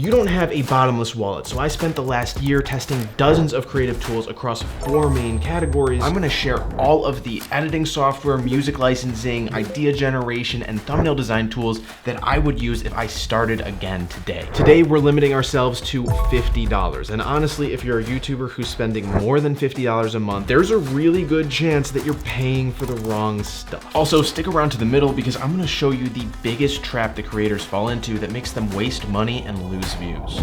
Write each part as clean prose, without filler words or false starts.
You don't have a bottomless wallet, so I spent the last year testing dozens of creative tools across 4 main categories. I'm gonna share all of the editing software, music licensing, idea generation, and thumbnail design tools that I would use if I started again today. Today, we're limiting ourselves to $50. And honestly, if you're a YouTuber who's spending more than $50 a month, there's a really good chance that you're paying for the wrong stuff. Also, stick around to the middle because I'm gonna show you the biggest trap that creators fall into that makes them waste money and lose views.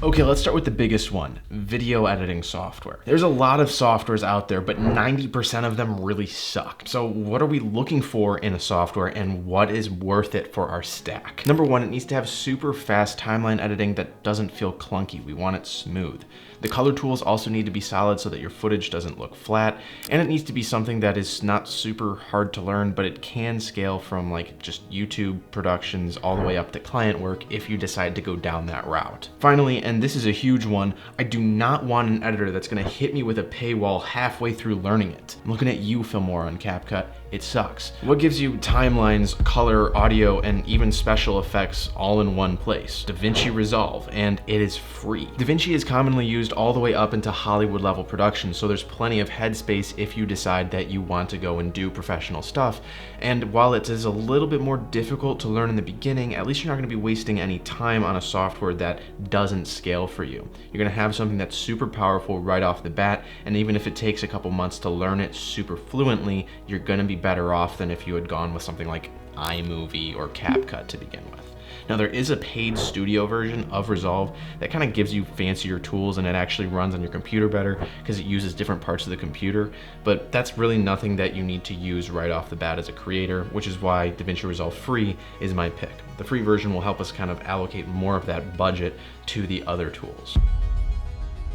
Okay, let's start with the biggest one, video editing software. There's a lot of softwares out there, but 90% of them really suck. So what are we looking for in a software and what is worth it for our stack? Number one, it needs to have super fast timeline editing that doesn't feel clunky. We want it smooth. The color tools also need to be solid so that your footage doesn't look flat, and it needs to be something that is not super hard to learn, but it can scale from like just YouTube productions all the way up to client work if you decide to go down that route. Finally, and this is a huge one, I do not want an editor that's gonna hit me with a paywall halfway through learning it. I'm looking at you, Filmora on CapCut. It sucks. What gives you timelines, color, audio, and even special effects all in one place? DaVinci Resolve, and it is free. DaVinci is commonly used all the way up into Hollywood level production, so there's plenty of headspace if you decide that you want to go and do professional stuff. And while it is a little bit more difficult to learn in the beginning, at least you're not gonna be wasting any time on a software that doesn't scale for you. You're gonna have something that's super powerful right off the bat, and even if it takes a couple months to learn it super fluently, you're gonna be better off than if you had gone with something like iMovie or CapCut to begin with. Now there is a paid studio version of Resolve that kind of gives you fancier tools and it actually runs on your computer better because it uses different parts of the computer, but that's really nothing that you need to use right off the bat as a creator, which is why DaVinci Resolve Free is my pick. The free version will help us kind of allocate more of that budget to the other tools.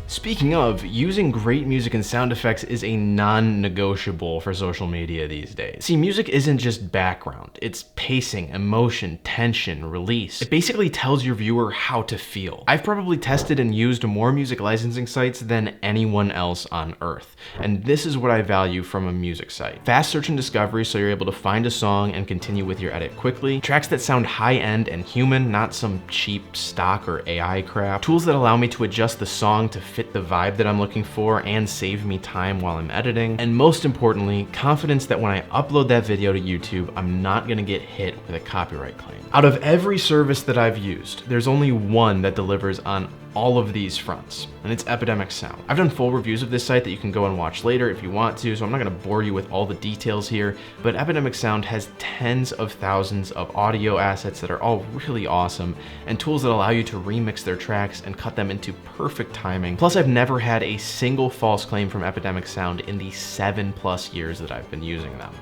Speaking of, using great music and sound effects is a non-negotiable for social media these days. See, music isn't just background, it's pacing, emotion, tension, release. It basically tells your viewer how to feel. I've probably tested and used more music licensing sites than anyone else on earth, and this is what I value from a music site. Fast search and discovery so you're able to find a song and continue with your edit quickly. Tracks that sound high-end and human, not some cheap stock or AI crap. Tools that allow me to adjust the song to fit the vibe that I'm looking for and save me time while I'm editing. And most importantly, confidence that when I upload that video to YouTube, I'm not gonna get hit with a copyright claim. Out of every service that I've used, there's only one that delivers on all of these fronts, and it's Epidemic Sound. I've done full reviews of this site that you can go and watch later if you want to, so I'm not gonna bore you with all the details here, but Epidemic Sound has tens of thousands of audio assets that are all really awesome, and tools that allow you to remix their tracks and cut them into perfect timing. Plus, I've never had a single false claim from Epidemic Sound in the 7+ years that I've been using them.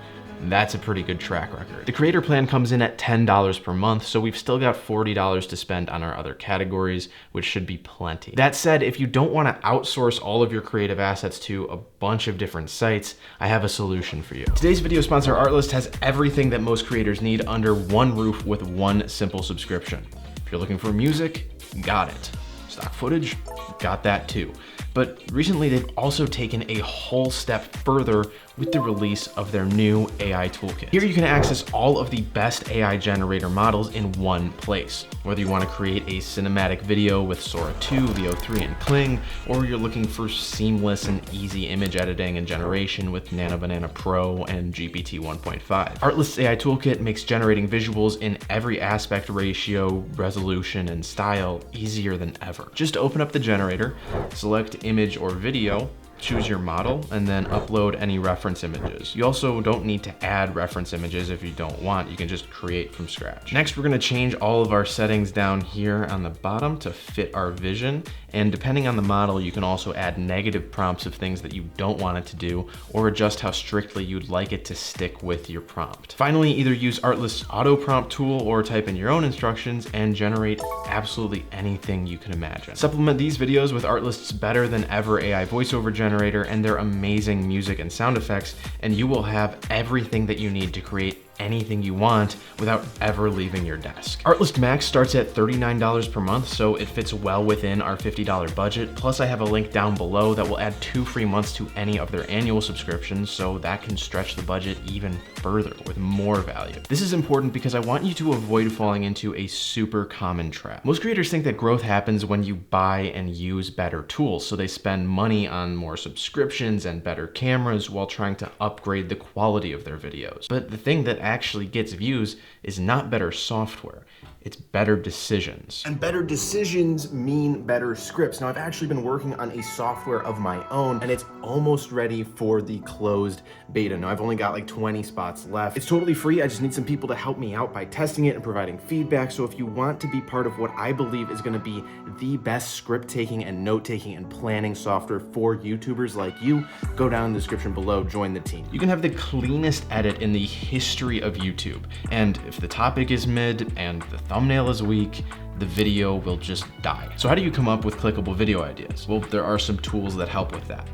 That's a pretty good track record. The creator plan comes in at $10 per month, so we've still got $40 to spend on our other categories, which should be plenty. That said, if you don't want to outsource all of your creative assets to a bunch of different sites, I have a solution for you. Today's video sponsor, Artlist, has everything that most creators need under one roof with one simple subscription. If you're looking for music, got it. Stock footage, got that too. But recently they've also taken a whole step further with the release of their new AI toolkit. Here you can access all of the best AI generator models in one place. Whether you want to create a cinematic video with Sora 2, Leo 3, and Kling, or you're looking for seamless and easy image editing and generation with Nano Banana Pro and GPT 1.5. Artlist's AI toolkit makes generating visuals in every aspect ratio, resolution, and style easier than ever. Just open up the generator, select image or video, choose your model, and then upload any reference images. You also don't need to add reference images if you don't want. You can just create from scratch. Next, we're gonna change all of our settings down here on the bottom to fit our vision. And depending on the model, you can also add negative prompts of things that you don't want it to do, or adjust how strictly you'd like it to stick with your prompt. Finally, either use Artlist's auto prompt tool or type in your own instructions and generate absolutely anything you can imagine. Supplement these videos with Artlist's better than ever AI voiceover generator and their amazing music and sound effects, and you will have everything that you need to create anything you want without ever leaving your desk. Artlist Max starts at $39 per month, so it fits well within our $50 budget. Plus I have a link down below that will add 2 free months to any of their annual subscriptions, so that can stretch the budget even further with more value. This is important because I want you to avoid falling into a super common trap. Most creators think that growth happens when you buy and use better tools, so they spend money on more subscriptions and better cameras while trying to upgrade the quality of their videos. But the thing that actually gets views is not better software. It's better decisions. And better decisions mean better scripts. Now, I've actually been working on a software of my own, and it's almost ready for the closed beta. Now, I've only got like 20 spots left. It's totally free. I just need some people to help me out by testing it and providing feedback. So if you want to be part of what I believe is gonna be the best script taking and note taking and planning software for YouTubers like you, go down in the description below, join the team. You can have the cleanest edit in the history of YouTube. And if the topic is mid and the thumbnail is weak, the video will just die. So how do you come up with clickable video ideas? Well, there are some tools that help with that.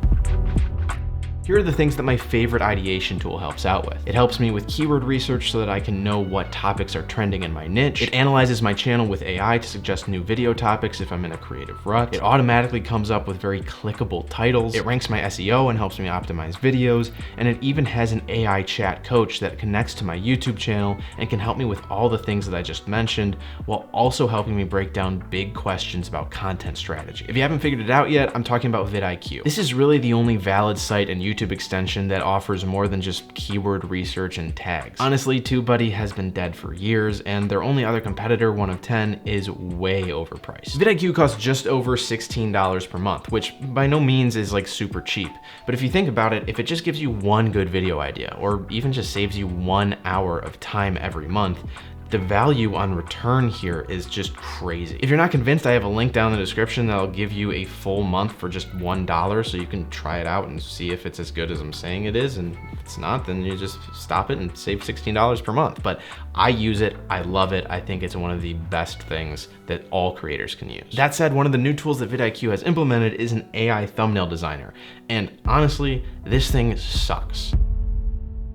Here are the things that my favorite ideation tool helps out with. It helps me with keyword research so that I can know what topics are trending in my niche. It analyzes my channel with AI to suggest new video topics if I'm in a creative rut. It automatically comes up with very clickable titles. It ranks my SEO and helps me optimize videos. And it even has an AI chat coach that connects to my YouTube channel and can help me with all the things that I just mentioned, while also helping me break down big questions about content strategy. If you haven't figured it out yet, I'm talking about VidIQ. This is really the only valid site in YouTube extension that offers more than just keyword research and tags. Honestly, TubeBuddy has been dead for years, and their only other competitor, 1 of 10, is way overpriced. VidIQ costs just over $16 per month, which by no means is like super cheap. But if you think about it, if it just gives you one good video idea, or even just saves you 1 hour of time every month, the value on return here is just crazy. If you're not convinced, I have a link down in the description that'll give you a full month for just $1, so you can try it out and see if it's as good as I'm saying it is. And if it's not, then you just stop it and save $16 per month. But I use it, I love it. I think it's one of the best things that all creators can use. That said, one of the new tools that VidIQ has implemented is an AI thumbnail designer. And honestly, this thing sucks.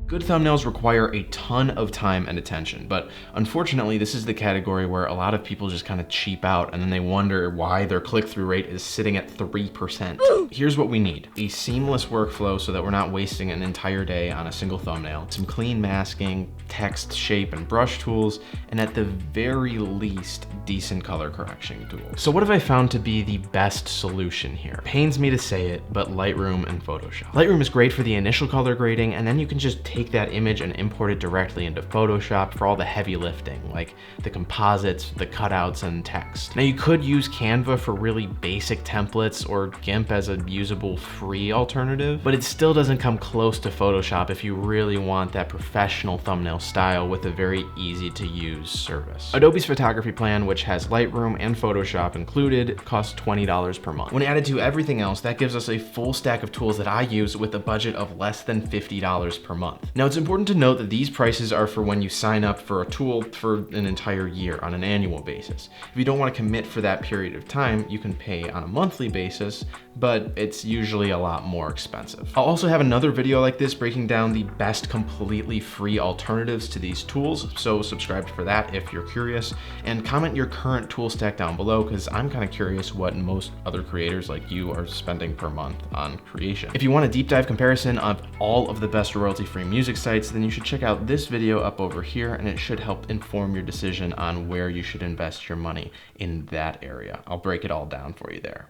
Good thumbnails require a ton of time and attention, but unfortunately, this is the category where a lot of people just kind of cheap out and then they wonder why their click-through rate is sitting at 3%. Here's what we need: a seamless workflow so that we're not wasting an entire day on a single thumbnail, some clean masking, text, shape, and brush tools, and at the very least, decent color correction tools. So what have I found to be the best solution here? Pains me to say it, but Lightroom and Photoshop. Lightroom is great for the initial color grading, and then you can just take that image and import it directly into Photoshop for all the heavy lifting, like the composites, the cutouts, and text. Now you could use Canva for really basic templates or GIMP as a usable free alternative, but it still doesn't come close to Photoshop if you really want that professional thumbnail style with a very easy to use service. Adobe's photography plan, which has Lightroom and Photoshop included, costs $20 per month. When added to everything else, that gives us a full stack of tools that I use with a budget of less than $50 per month. Now, it's important to note that these prices are for when you sign up for a tool for an entire year on an annual basis. If you don't want to commit for that period of time, you can pay on a monthly basis, but it's usually a lot more expensive. I'll also have another video like this breaking down the best completely free alternatives to these tools, so subscribe for that if you're curious, and comment your current tool stack down below because I'm kind of curious what most other creators like you are spending per month on creation. If you want a deep dive comparison of all of the best royalty-free music sites, then you should check out this video up over here, and it should help inform your decision on where you should invest your money in that area. I'll break it all down for you there.